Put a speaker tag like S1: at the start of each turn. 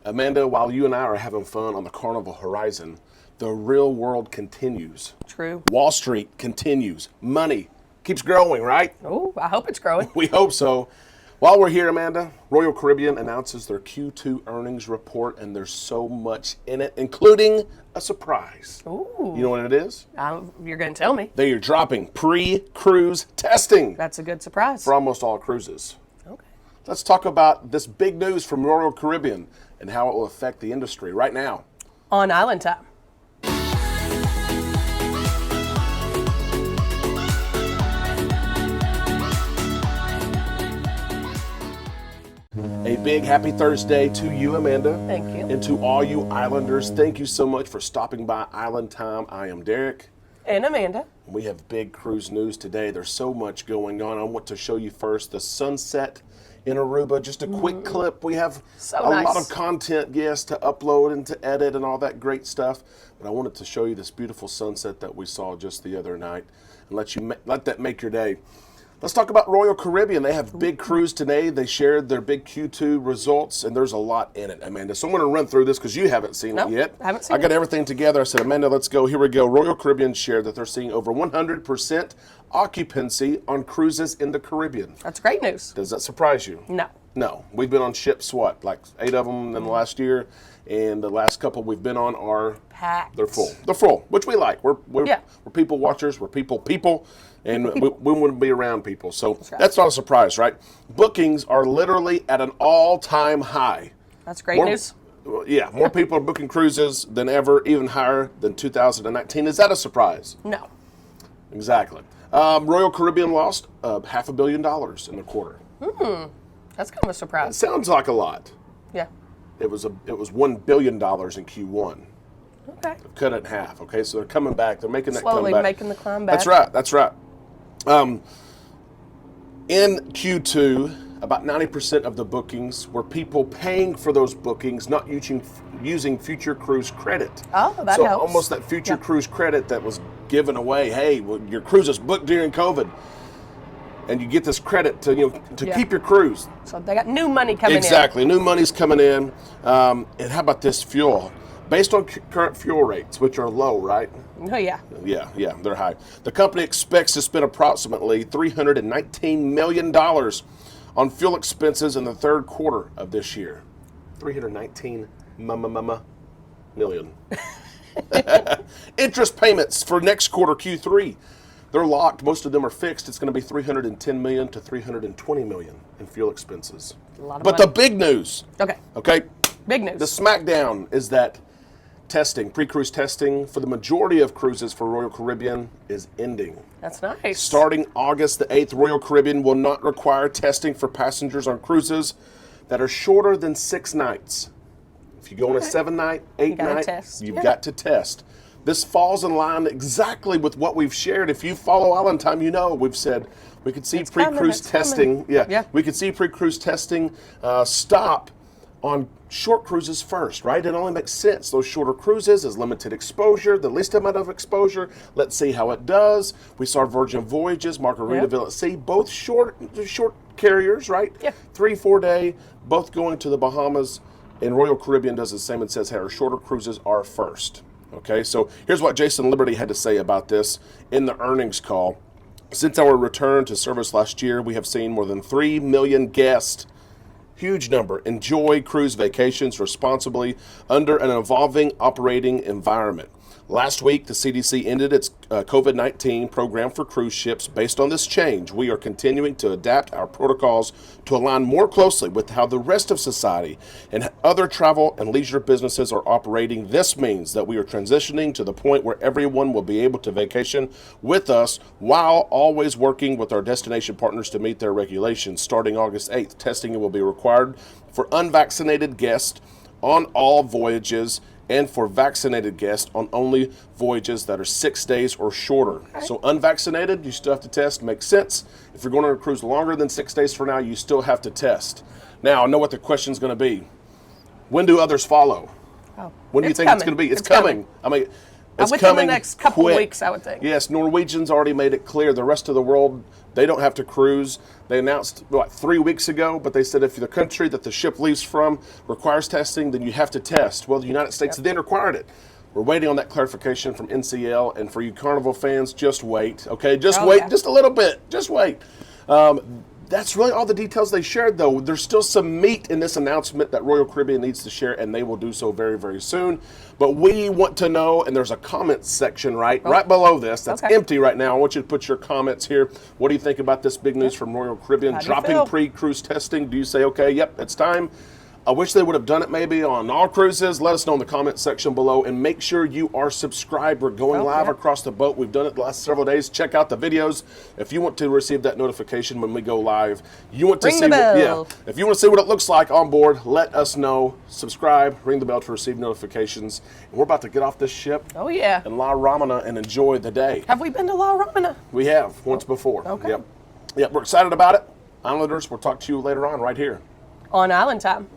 S1: Amanda, while you and I are having fun on the Carnival Horizon, the real world continues.
S2: True.
S1: Wall Street continues. Money keeps growing, right?
S2: Oh, I hope it's growing.
S1: We hope so. While we're here, Amanda, Royal Caribbean announces their Q2 earnings report, and there's so much in it, including a surprise.
S2: Ooh.
S1: You know what it is?
S2: You're going to tell me.
S1: They are dropping pre-cruise testing
S2: That's a good surprise.
S1: for almost all cruises.
S2: Okay.
S1: Let's talk about this big news from Royal Caribbean and how it will affect the industry right now.
S2: On Island Time.
S1: A big happy Thursday to you, Amanda.
S2: Thank you.
S1: And to all you Islanders, thank you so much for stopping by Island Time. I am Derek.
S2: And Amanda.
S1: We have big cruise news today. There's so much going on. I want to show you first the sunset in Aruba. Just a quick clip. We have a lot of content, yes, to upload and to edit and all that great stuff. But I wanted to show you this beautiful sunset that we saw just the other night and let that make your day. Let's talk about Royal Caribbean. They have big cruise today. They shared their big Q2 results, and there's a lot in it, Amanda. So I'm going to run through this because you haven't seen it yet.
S2: I haven't seen it.
S1: I got everything together. I said, Amanda, let's go. Here we go. Royal Caribbean shared that they're seeing over 100% occupancy on cruises in the Caribbean.
S2: That's great news.
S1: Does that surprise you?
S2: No.
S1: No. We've been on ships, like 8 of them in the last year, and the last couple we've been on are
S2: packed.
S1: They're full. They're full, which we like. We're people watchers. We're people. And we want to be around people. So that's not a surprise, right? Bookings are literally at an all-time high.
S2: That's great news.
S1: Yeah, more people are booking cruises than ever, even higher than 2019. Is that a surprise?
S2: No.
S1: Exactly. Royal Caribbean lost $500 million in the quarter.
S2: That's kind of a
S1: It
S2: surprise.
S1: sounds like a lot.
S2: Yeah.
S1: It was $1 billion in Q1.
S2: Okay.
S1: They've cut it in half. Okay, so they're coming back. They're making that
S2: Slowly
S1: comeback.
S2: making the climb back.
S1: That's right. In Q2, about 90% of the bookings were people paying for those bookings, not using future cruise credit.
S2: Oh, that
S1: so
S2: helps.
S1: Almost that future cruise credit that was given away. Hey, well, your cruise is booked during COVID, and you get this credit to keep your cruise.
S2: So they got new money coming in.
S1: Exactly, new money's coming in. And how about this fuel? Based on current fuel rates, which are low, right?
S2: Oh, yeah.
S1: Yeah, they're high. The company expects to spend approximately $319 million on fuel expenses in the third quarter of this year. $319 million. Interest payments for next quarter, Q3. They're locked. Most of them are fixed. It's going to be $310 million to $320 million in fuel expenses.
S2: A lot of
S1: but
S2: money.
S1: the big news. Okay.
S2: Big news.
S1: The smackdown is that pre-cruise testing for the majority of cruises for Royal Caribbean is ending.
S2: That's nice.
S1: Starting August the 8th, Royal Caribbean will not require testing for passengers on cruises that are shorter than 6 nights. If you go on a 7-night, 8-night, you've got to test. This falls in line exactly with what we've shared. If you follow Island Time, we've said we could see pre-cruise testing. We could see pre-cruise testing stop on short cruises first, right? It only makes sense. Those shorter cruises is limited exposure, the least amount of exposure. Let's see how it does. We saw Virgin Voyages, Margaritaville at Sea, both short carriers, right?
S2: Yeah.
S1: 3-4 day, both going to the Bahamas. And Royal Caribbean does the same and says, hey, our shorter cruises are first. Okay, so here's what Jason Liberty had to say about this in the earnings call. Since our return to service last year, we have seen more than 3 million guests, huge number, enjoy cruise vacations responsibly under an evolving operating environment. Last week, the CDC ended its COVID-19 program for cruise ships. Based on this change, we are continuing to adapt our protocols to align more closely with how the rest of society and other travel and leisure businesses are operating. This means that we are transitioning to the point where everyone will be able to vacation with us while always working with our destination partners to meet their regulations. Starting August 8th, testing will be required for unvaccinated guests on all voyages and for vaccinated guests on only voyages that are 6 days or shorter. Okay. So unvaccinated, you still have to test. Makes sense. If you're going on a cruise longer than 6 days from now, you still have to test. Now, I know what the question's going to be. When do others follow?
S2: Oh,
S1: When do you think it's going to be? It's coming. I mean, It's
S2: Within the
S1: coming
S2: next couple
S1: quick.
S2: weeks, I would think.
S1: Yes, Norwegian's already made it clear. The rest of the world, they don't have to cruise. They announced, 3 weeks ago, but they said if the country that the ship leaves from requires testing, then you have to test. Well, the United States then required it. We're waiting on that clarification from NCL, and for you Carnival fans, just wait, okay? Just wait
S2: yeah.
S1: just a little bit. Just wait. That's really all the details they shared, though. There's still some meat in this announcement that Royal Caribbean needs to share, and they will do so very, very soon. But we want to know, and there's a comments section right below this that's empty right now. I want you to put your comments here. What do you think about this big news from Royal Caribbean
S2: How do you
S1: dropping
S2: feel?
S1: pre-cruise testing? Do you say, okay, yep, it's time? I wish they would have done it maybe on all cruises. Let us know in the comment section below, and make sure you are subscribed. We're going live across the boat. We've done it the last several days. Check out the videos if you want to receive that notification when we go live. You want to
S2: Ring
S1: see
S2: the bell.
S1: if you want to see what it looks like on board, let us know. Subscribe, ring the bell to receive notifications. And we're about to get off this ship
S2: Oh, yeah.
S1: in La Romana and enjoy the day.
S2: Have we been to La Romana?
S1: We have once before.
S2: Okay.
S1: Yep, we're excited about it. Islanders, we'll talk to you later on right here.
S2: On Island Time.